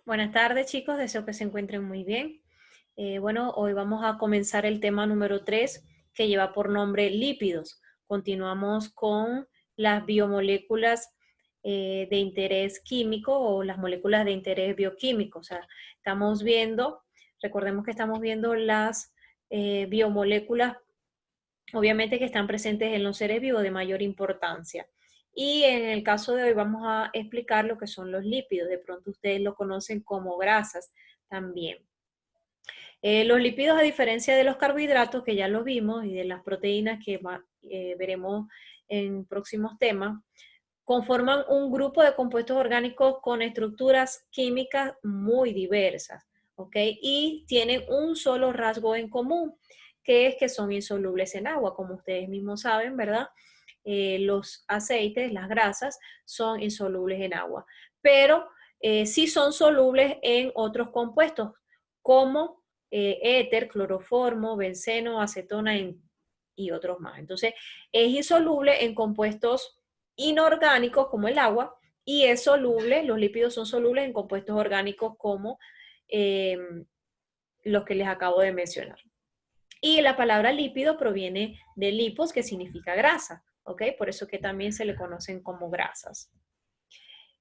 Buenas tardes, chicos. Deseo que se encuentren muy bien. Bueno, hoy vamos a comenzar el tema número 3, que lleva por nombre lípidos. Continuamos con las biomoléculas de interés químico o las moléculas de interés bioquímico. O sea, estamos viendo, recordemos que estamos viendo las biomoléculas, obviamente, que están presentes en los seres vivos de mayor importancia. Y en el caso de hoy vamos a explicar lo que son los lípidos. De pronto ustedes lo conocen como grasas también. Los lípidos, a diferencia de los carbohidratos, que ya los vimos, y de las proteínas que veremos en próximos temas, conforman un grupo de compuestos orgánicos con estructuras químicas muy diversas, ¿ok? Y tienen un solo rasgo en común, que es que son insolubles en agua, como ustedes mismos saben, ¿verdad? Los aceites, las grasas, son insolubles en agua, pero sí son solubles en otros compuestos, como éter, cloroformo, benceno, acetona y otros más. Entonces, es insoluble en compuestos inorgánicos como el agua y es soluble, los lípidos son solubles en compuestos orgánicos como eh, los que les acabo de mencionar. Y la palabra lípido proviene de lipos, que significa grasa, ¿ok? Por eso que también se le conocen como grasas.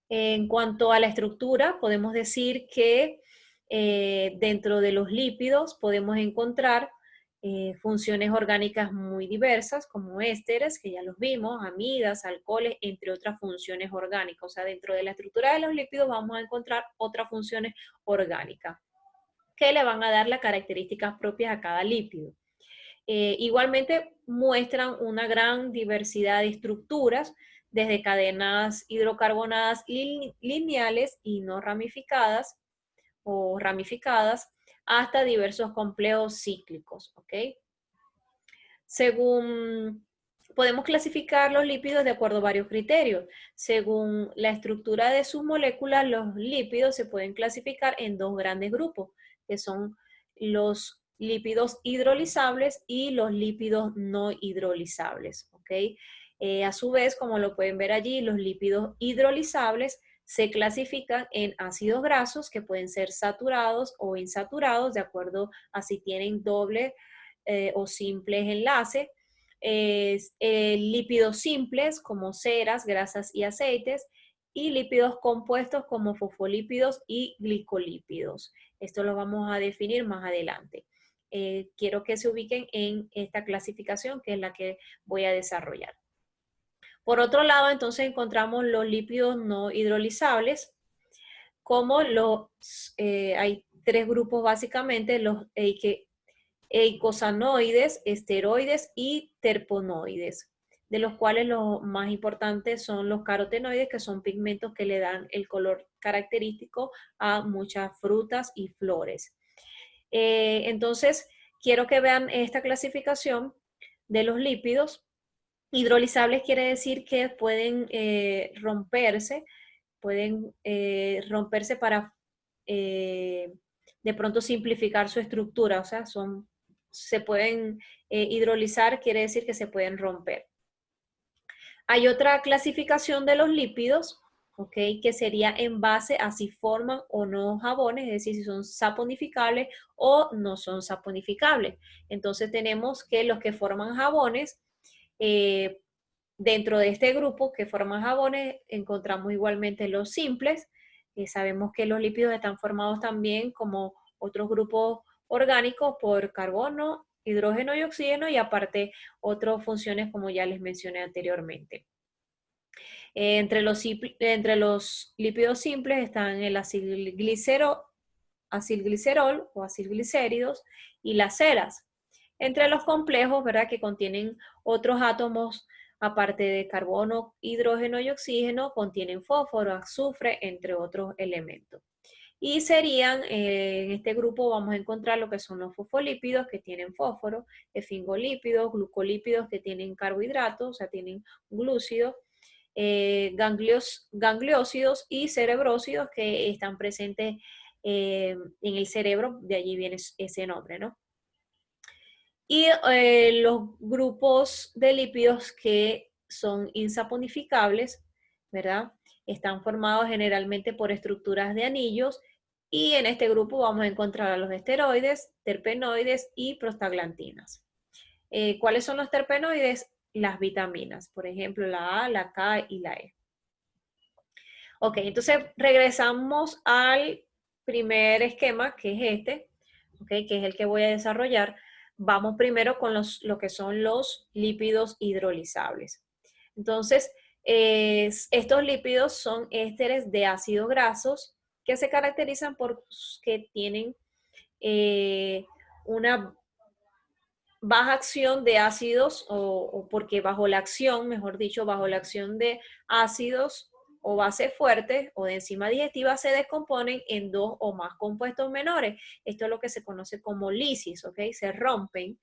En cuanto a la estructura, podemos decir que dentro de los lípidos podemos encontrar funciones orgánicas muy diversas, como ésteres, que ya los vimos, amidas, alcoholes, entre otras funciones orgánicas. O sea, dentro de la estructura de los lípidos vamos a encontrar otras funciones orgánicas que le van a dar las características propias a cada lípido. Igualmente muestran una gran diversidad de estructuras, desde cadenas hidrocarbonadas lineales y no ramificadas o ramificadas, hasta diversos complejos cíclicos, ¿ok? Según podemos clasificar los lípidos de acuerdo a varios criterios. Según la estructura de sus moléculas, los lípidos se pueden clasificar en dos grandes grupos, que son los lípidos hidrolizables y los lípidos no hidrolizables, ¿ok? A su vez, como lo pueden ver allí, los lípidos hidrolizables se clasifican en ácidos grasos, que pueden ser saturados o insaturados, de acuerdo a si tienen doble o simples enlaces, lípidos simples como ceras, grasas y aceites, y lípidos compuestos como fosfolípidos y glicolípidos. Esto lo vamos a definir más adelante. Quiero que se ubiquen en esta clasificación, que es la que voy a desarrollar. Por otro lado, entonces encontramos los lípidos no hidrolizables, como hay tres grupos básicamente, los eicosanoides, esteroides y terpenoides, de los cuales los más importantes son los carotenoides, que son pigmentos que le dan el color característico a muchas frutas y flores. Entonces, quiero que vean esta clasificación de los lípidos. Hidrolizables quiere decir que pueden romperse para de pronto simplificar su estructura, o sea, se pueden hidrolizar, quiere decir que se pueden romper. Hay otra clasificación de los lípidos, ¿ok? Que sería en base a si forman o no jabones, es decir, si son saponificables o no son saponificables. Entonces tenemos que los que forman jabones, eh, dentro de este grupo que forman jabones, encontramos igualmente los simples. Sabemos que los lípidos están formados también como otros grupos orgánicos por carbono, hidrógeno y oxígeno, y aparte otras funciones como ya les mencioné anteriormente. Entre los lípidos simples están el acilglicerol o acilglicéridos y las ceras. Entre los complejos, ¿verdad? Que contienen otros átomos, aparte de carbono, hidrógeno y oxígeno, contienen fósforo, azufre, entre otros elementos. Y serían, en este grupo vamos a encontrar lo que son los fosfolípidos, que tienen fósforo, esfingolípidos, glucolípidos, que tienen carbohidratos, o sea, tienen glúcidos, gangliósidos y cerebrósidos, que están presentes en el cerebro, de allí viene ese nombre, ¿no? Y los grupos de lípidos que son insaponificables, ¿verdad? Están formados generalmente por estructuras de anillos Y en este grupo vamos a encontrar a los esteroides, terpenoides y prostaglandinas. ¿Cuáles son los terpenoides? Las vitaminas, por ejemplo, la A, la K y la E. Ok, entonces regresamos al primer esquema, que es este, okay, que es el que voy a desarrollar. Vamos primero con lo que son los lípidos hidrolizables. Entonces, estos lípidos son ésteres de ácidos grasos que se caracterizan por que tienen una baja acción de ácidos o porque bajo la acción, mejor dicho, bajo la acción de ácidos o bases fuertes o de enzima digestiva se descomponen en dos o más compuestos menores. Esto es lo que se conoce como lisis, ¿ok? Se rompen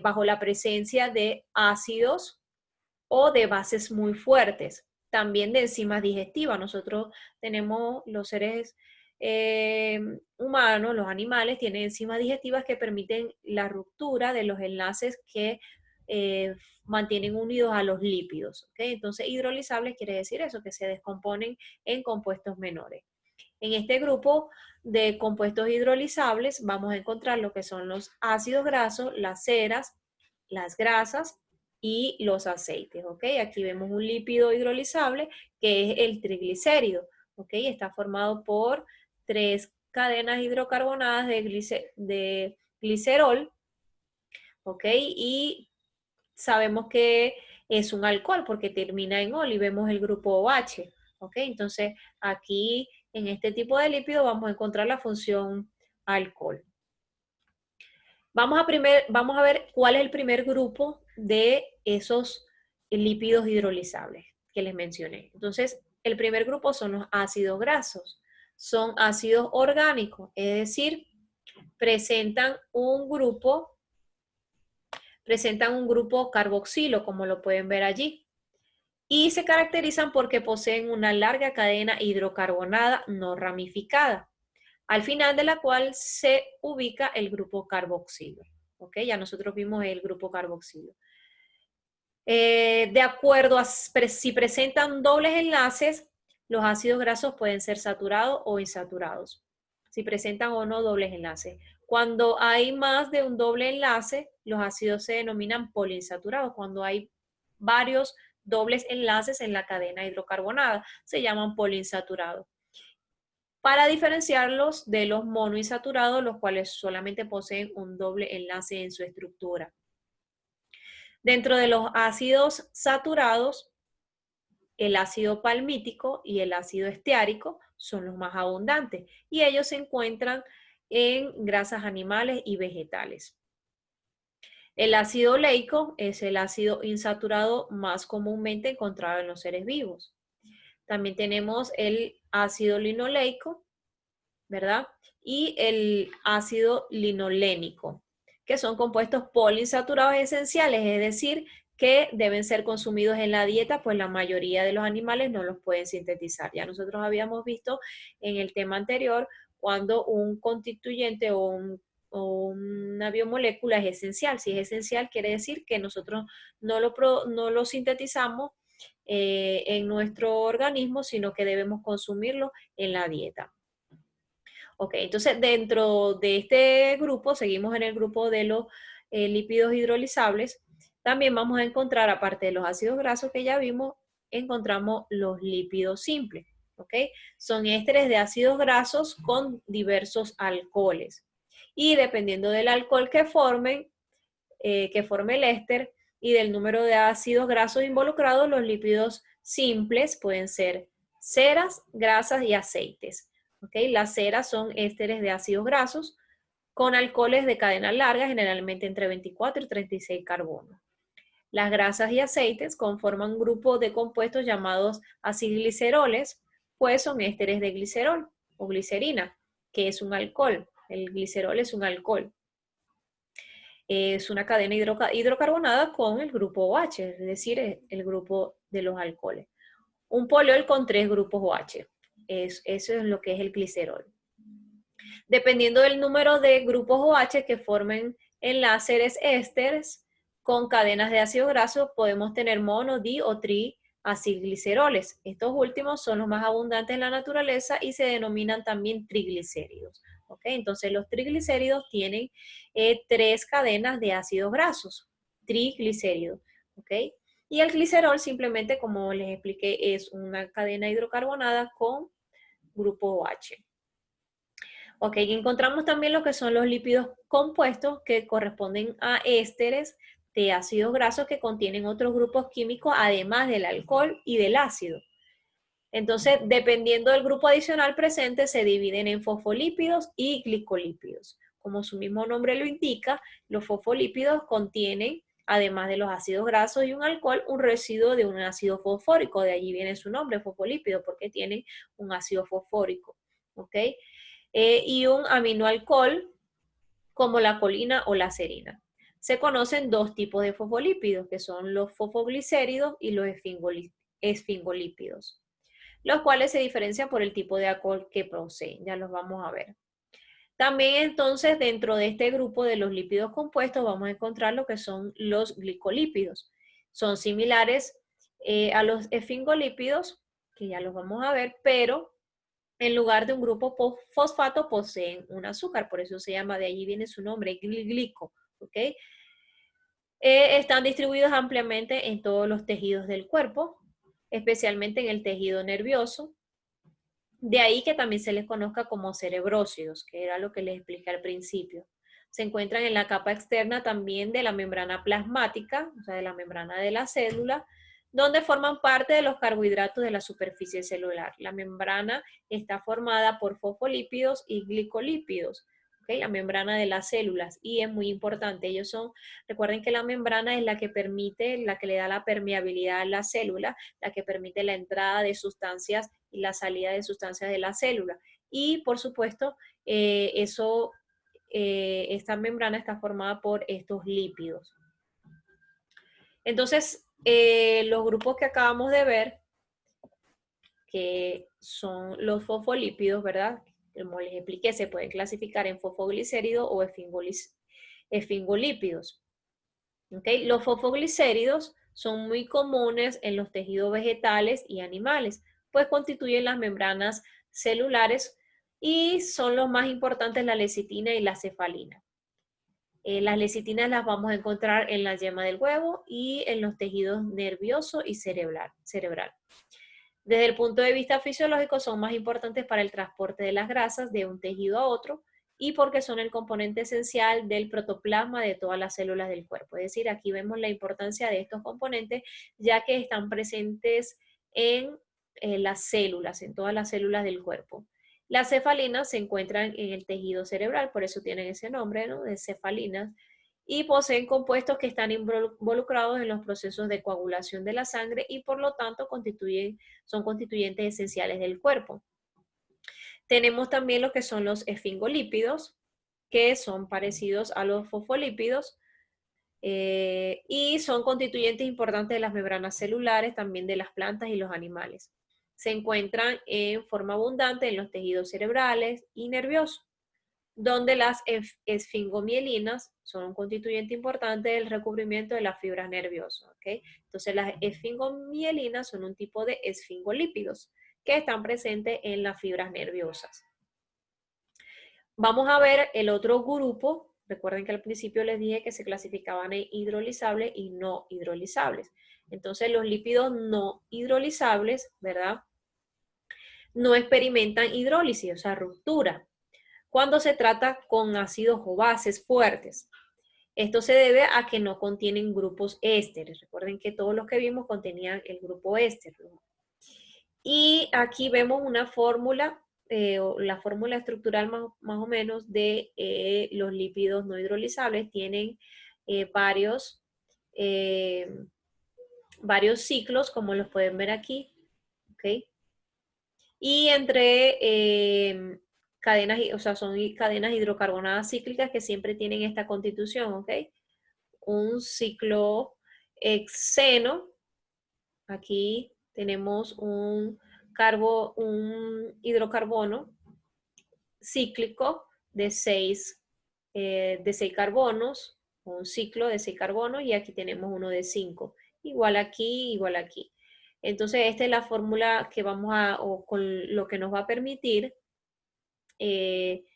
bajo la presencia de ácidos o de bases muy fuertes, también de enzimas digestivas. Nosotros tenemos los seres humanos, los animales, tienen enzimas digestivas que permiten la ruptura de los enlaces que mantienen unidos a los lípidos. ¿Okay? Entonces, hidrolizables quiere decir eso, que se descomponen en compuestos menores. En este grupo de compuestos hidrolizables vamos a encontrar lo que son los ácidos grasos, las ceras, las grasas y los aceites, ¿ok? Aquí vemos un lípido hidrolizable que es el triglicérido, ¿ok? Está formado por 3 cadenas hidrocarbonadas de glicerol, ¿ok? Y sabemos que es un alcohol porque termina en ol y vemos el grupo OH, ¿ok? Entonces aquí en este tipo de lípido vamos a encontrar la función alcohol. Vamos a ver cuál es el primer grupo de esos lípidos hidrolizables que les mencioné. Entonces, el primer grupo son los ácidos grasos. Son ácidos orgánicos, es decir, presentan un grupo carboxilo, como lo pueden ver allí. Y se caracterizan porque poseen una larga cadena hidrocarbonada no ramificada, al final de la cual se ubica el grupo carboxilo. ¿Ok? Ya nosotros vimos el grupo carboxilo. De acuerdo a si presentan dobles enlaces, los ácidos grasos pueden ser saturados o insaturados. Si presentan o no dobles enlaces. Cuando hay más de un doble enlace, los ácidos se denominan poliinsaturados. Cuando hay varios dobles enlaces en la cadena hidrocarbonada, se llaman poliinsaturados. Para diferenciarlos de los monoinsaturados, los cuales solamente poseen un doble enlace en su estructura. Dentro de los ácidos saturados, el ácido palmítico y el ácido esteárico son los más abundantes y ellos se encuentran en grasas animales y vegetales. El ácido oleico es el ácido insaturado más comúnmente encontrado en los seres vivos. También tenemos el ácido linoleico, ¿verdad? Y el ácido linolénico, que son compuestos poliinsaturados esenciales, es decir, que deben ser consumidos en la dieta, pues la mayoría de los animales no los pueden sintetizar. Ya nosotros habíamos visto en el tema anterior cuando un constituyente o una biomolécula es esencial. Si es esencial, quiere decir que nosotros no lo sintetizamos en nuestro organismo, sino que debemos consumirlo en la dieta. Ok, entonces dentro de este grupo, seguimos en el grupo de los lípidos hidrolizables, también vamos a encontrar, aparte de los ácidos grasos que ya vimos, encontramos los lípidos simples, ¿ok? Son ésteres de ácidos grasos con diversos alcoholes. Y dependiendo del alcohol que forme el éster y del número de ácidos grasos involucrados, los lípidos simples pueden ser ceras, grasas y aceites. ¿Okay? Las ceras son ésteres de ácidos grasos con alcoholes de cadena larga, generalmente entre 24 y 36 carbonos. Las grasas y aceites conforman un grupo de compuestos llamados acigliceroles, pues son ésteres de glicerol o glicerina, que es un alcohol. El glicerol es un alcohol. Es una cadena hidrocarbonada con el grupo OH, es decir, el grupo de los alcoholes. Un poliol con 3 grupos OH. Eso es lo que es el glicerol. Dependiendo del número de grupos OH que formen enlaces ésteres con cadenas de ácido graso, podemos tener mono, di o tri acilgliceroles. Estos últimos son los más abundantes en la naturaleza y se denominan también triglicéridos. ¿Ok? Entonces los triglicéridos tienen 3 cadenas de ácidos grasos, triglicéridos. ¿Ok? Y el glicerol simplemente, como les expliqué, es una cadena hidrocarbonada con grupo OH. Ok, encontramos también lo que son los lípidos compuestos que corresponden a ésteres de ácidos grasos que contienen otros grupos químicos además del alcohol y del ácido. Entonces, dependiendo del grupo adicional presente, se dividen en fosfolípidos y glicolípidos. Como su mismo nombre lo indica, los fosfolípidos contienen, además de los ácidos grasos y un alcohol, un residuo de un ácido fosfórico. De allí viene su nombre, fosfolípido, porque tienen un ácido fosfórico. ¿Ok? Y un aminoalcohol como la colina o la serina. Se conocen 2 tipos de fosfolípidos, que son los fosfoglicéridos y los esfingolípidos, los cuales se diferencian por el tipo de alcohol que poseen. Ya los vamos a ver. También entonces dentro de este grupo de los lípidos compuestos vamos a encontrar lo que son los glicolípidos. Son similares a los esfingolípidos, que ya los vamos a ver, pero en lugar de un grupo fosfato poseen un azúcar, por eso se llama, de allí viene su nombre, glico, ¿ok? Están distribuidos ampliamente en todos los tejidos del cuerpo, especialmente en el tejido nervioso. De ahí que también se les conozca como cerebrócidos, que era lo que les expliqué al principio. Se encuentran en la capa externa también de la membrana plasmática, o sea, de la membrana de la célula, donde forman parte de los carbohidratos de la superficie celular. La membrana está formada por fosfolípidos y glicolípidos, ¿okay? La membrana de las células, y es muy importante. Recuerden que la membrana es la que permite, la que le da la permeabilidad a la célula, la que permite la entrada de sustancias y la salida de sustancias de la célula. Y por supuesto, esta membrana está formada por estos lípidos. Entonces, los grupos que acabamos de ver, que son los fosfolípidos, ¿verdad? Como les expliqué, se pueden clasificar en fosfoglicéridos o esfingolípidos. ¿Okay? Los fosfoglicéridos son muy comunes en los tejidos vegetales y animales, pues constituyen las membranas celulares y son los más importantes la lecitina y la cefalina. Las lecitinas las vamos a encontrar en la yema del huevo y en los tejidos nervioso y cerebral. Desde el punto de vista fisiológico son más importantes para el transporte de las grasas de un tejido a otro y porque son el componente esencial del protoplasma de todas las células del cuerpo. Es decir, aquí vemos la importancia de estos componentes ya que están presentes en las células, en todas las células del cuerpo. Las cefalinas se encuentran en el tejido cerebral, por eso tienen ese nombre, ¿no? De cefalinas, y poseen compuestos que están involucrados en los procesos de coagulación de la sangre y por lo tanto son constituyentes esenciales del cuerpo. Tenemos también lo que son los esfingolípidos, que son parecidos a los fosfolípidos y son constituyentes importantes de las membranas celulares, también de las plantas y los animales. Se encuentran en forma abundante en los tejidos cerebrales y nerviosos, donde las esfingomielinas son un constituyente importante del recubrimiento de las fibras nerviosas. ¿Okay? Entonces las esfingomielinas son un tipo de esfingolípidos que están presentes en las fibras nerviosas. Vamos a ver el otro grupo. Recuerden que al principio les dije que se clasificaban en hidrolizables y no hidrolizables. Entonces los lípidos no hidrolizables, ¿verdad? No experimentan hidrólisis, o sea, ruptura, cuando se trata con ácidos o bases fuertes. Esto se debe a que no contienen grupos ésteres. Recuerden que todos los que vimos contenían el grupo éster. Y aquí vemos una fórmula, la fórmula estructural más o menos de los lípidos no hidrolizables. Tienen varios ciclos, como los pueden ver aquí. ¿Okay? Y entre cadenas, o sea, son cadenas hidrocarbonadas cíclicas que siempre tienen esta constitución, ¿ok? Un ciclo hexeno, aquí tenemos un hidrocarbono cíclico de 6 carbonos, un ciclo de 6 carbonos, y aquí tenemos uno de 5. Igual aquí, igual aquí. Entonces, esta es la fórmula que o con lo que nos va a permitir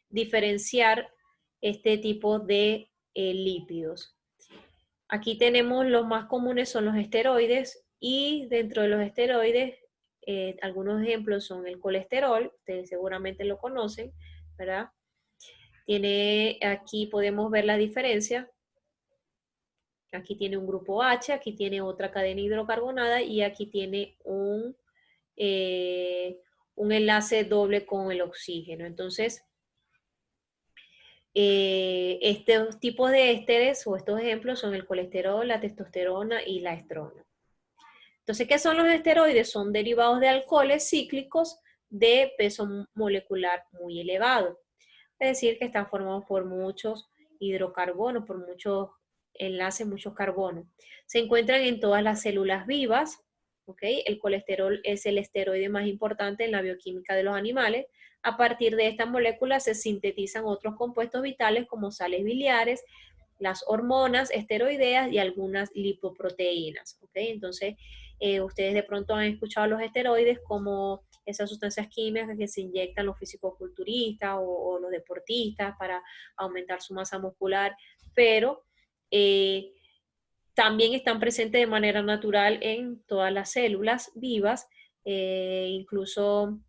diferenciar este tipo de lípidos. Aquí tenemos los más comunes son los esteroides y dentro de los esteroides algunos ejemplos son el colesterol, ustedes seguramente lo conocen, ¿verdad? Aquí podemos ver la diferencia. Aquí tiene un grupo H, aquí tiene otra cadena hidrocarbonada y aquí tiene un enlace doble con el oxígeno. Entonces, estos tipos de ésteres o estos ejemplos son el colesterol, la testosterona y la estrona. Entonces, ¿qué son los esteroides? Son derivados de alcoholes cíclicos de peso molecular muy elevado. Es decir, que están formados por muchos hidrocarbonos, por muchos enlaces, muchos carbonos. Se encuentran en todas las células vivas, ¿ok? El colesterol es el esteroide más importante en la bioquímica de los animales. A partir de estas moléculas se sintetizan otros compuestos vitales como sales biliares, las hormonas esteroideas y algunas lipoproteínas, ¿ok? Entonces, ustedes de pronto han escuchado los esteroides como esas sustancias químicas que se inyectan los fisicoculturistas o los deportistas para aumentar su masa muscular, pero también están presentes de manera natural en todas las células vivas, incluso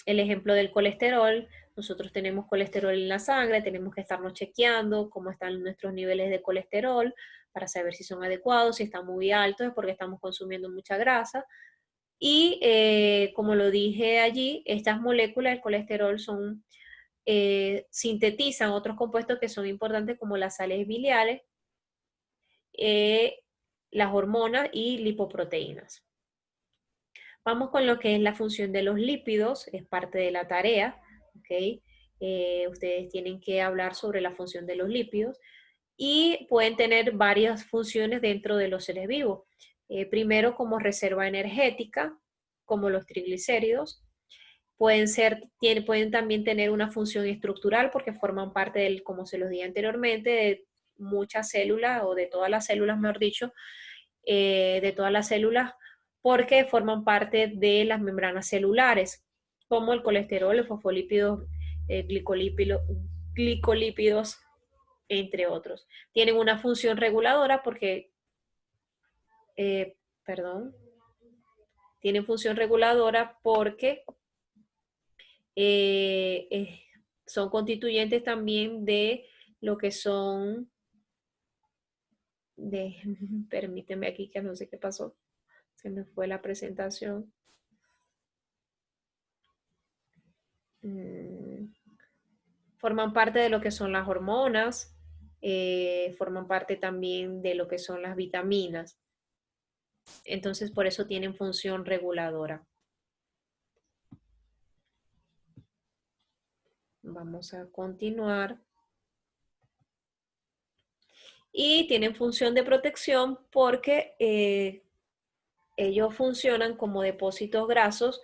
el ejemplo del colesterol. Nosotros tenemos colesterol en la sangre, tenemos que estarnos chequeando cómo están nuestros niveles de colesterol para saber si son adecuados, si están muy altos es porque estamos consumiendo mucha grasa. Y como lo dije allí, estas moléculas del colesterol sintetizan otros compuestos que son importantes como las sales biliares, eh, las hormonas y lipoproteínas. Vamos con lo que es la función de los lípidos, es parte de la tarea, ¿ok? Ustedes tienen que hablar sobre la función de los lípidos y pueden tener varias funciones dentro de los seres vivos. Primero, como reserva energética, como los triglicéridos. Pueden también tener una función estructural porque forman parte del, como se los dije anteriormente, de muchas células o de todas las células, mejor dicho, de todas las células porque forman parte de las membranas celulares, como el colesterol, los fosfolípidos, glicolípidos, entre otros. Tienen una función reguladora porque, eh, perdón, tienen función reguladora porque eh, eh, son constituyentes también de lo que son de, permíteme aquí que no sé qué pasó, se me fue la presentación. Forman parte de lo que son las hormonas, forman parte también de lo que son las vitaminas. Entonces, por eso tienen función reguladora. Vamos a continuar. Y tienen función de protección porque ellos funcionan como depósitos grasos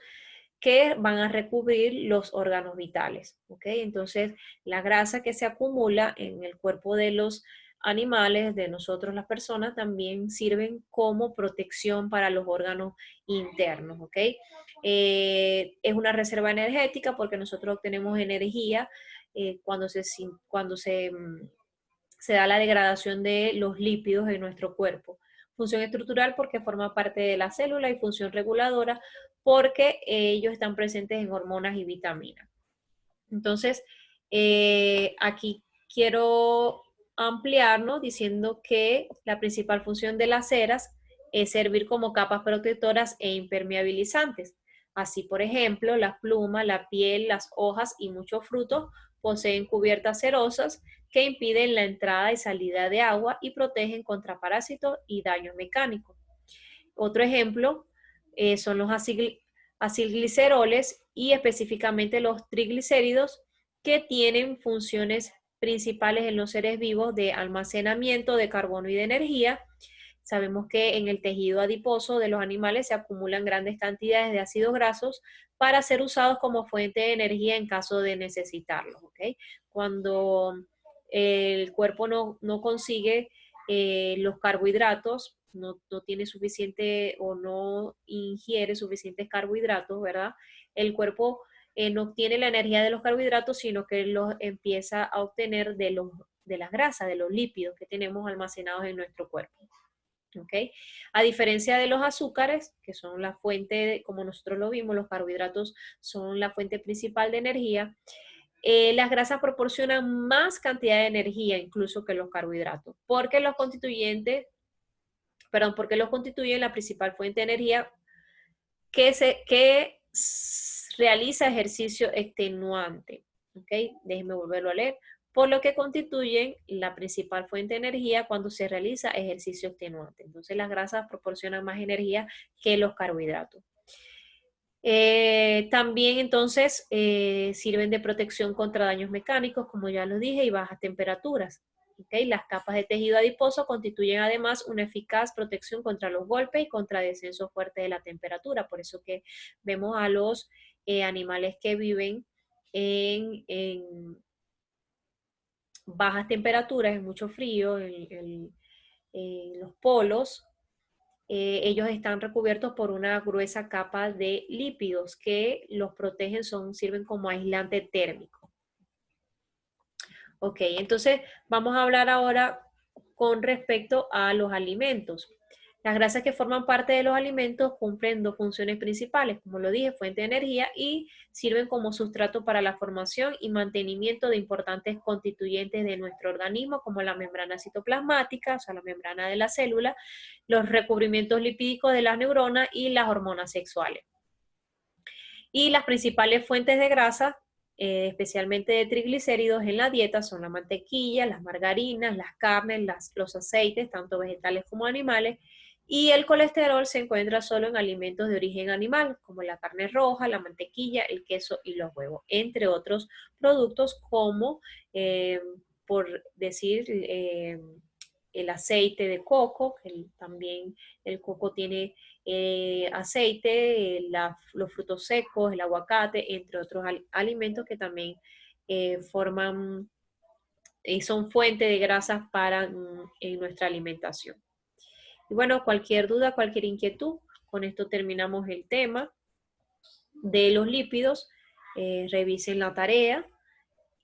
que van a recubrir los órganos vitales, ¿ok? Entonces, la grasa que se acumula en el cuerpo de los animales, de nosotros las personas, también sirven como protección para los órganos internos, ¿ok? Es una reserva energética porque nosotros obtenemos energía cuando se da la degradación de los lípidos en nuestro cuerpo. Función estructural porque forma parte de la célula y función reguladora porque ellos están presentes en hormonas y vitaminas. Entonces, aquí quiero ampliarnos diciendo que la principal función de las ceras es servir como capas protectoras e impermeabilizantes. Así, por ejemplo, las plumas, la piel, las hojas y muchos frutos poseen cubiertas cerosas que impiden la entrada y salida de agua y protegen contra parásitos y daños mecánicos. Otro ejemplo son los acilgliceroles y específicamente los triglicéridos que tienen funciones principales en los seres vivos de almacenamiento de carbono y de energía. Sabemos que en el tejido adiposo de los animales se acumulan grandes cantidades de ácidos grasos para ser usados como fuente de energía en caso de necesitarlos. ¿Okay? Cuando el cuerpo no consigue los carbohidratos no tiene suficiente o no ingiere suficientes carbohidratos, ¿verdad? El cuerpo no obtiene la energía de los carbohidratos, sino que los empieza a obtener de las grasas, de los lípidos que tenemos almacenados en nuestro cuerpo. ¿Ok? A diferencia de los azúcares, que son la fuente, como nosotros lo vimos, los carbohidratos son la fuente principal de energía, las grasas proporcionan más cantidad de energía incluso que los carbohidratos, porque porque los constituyen la principal fuente de energía que realiza ejercicio extenuante. ¿Ok? Déjenme volverlo a leer. Por lo que constituyen la principal fuente de energía cuando se realiza ejercicio extenuante. Entonces las grasas proporcionan más energía que los carbohidratos. También entonces sirven de protección contra daños mecánicos, como ya lo dije, y bajas temperaturas. ¿Okay? Las capas de tejido adiposo constituyen además una eficaz protección contra los golpes y contra descenso fuerte de la temperatura. Por eso que vemos a los animales que viven en bajas temperaturas, en mucho frío, en los polos, ellos están recubiertos por una gruesa capa de lípidos que los protegen, sirven como aislante térmico. Ok, entonces vamos a hablar ahora con respecto a los alimentos. Las grasas que forman parte de los alimentos cumplen dos funciones principales, como lo dije, fuente de energía y sirven como sustrato para la formación y mantenimiento de importantes constituyentes de nuestro organismo, como la membrana citoplasmática, o sea, la membrana de la célula, los recubrimientos lipídicos de las neuronas y las hormonas sexuales. Y las principales fuentes de grasa, especialmente de triglicéridos en la dieta, son la mantequilla, las margarinas, las carnes, los aceites, tanto vegetales como animales, y el colesterol se encuentra solo en alimentos de origen animal, como la carne roja, la mantequilla, el queso y los huevos, entre otros productos como, por decir, el aceite de coco, que también el coco tiene aceite, los frutos secos, el aguacate, entre otros alimentos que también forman y son fuente de grasas en nuestra alimentación. Y bueno, cualquier duda, cualquier inquietud, con esto terminamos el tema de los lípidos. Revisen la tarea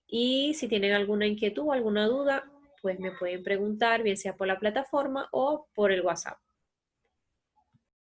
y si tienen alguna inquietud o alguna duda, pues me pueden preguntar, bien sea por la plataforma o por el WhatsApp.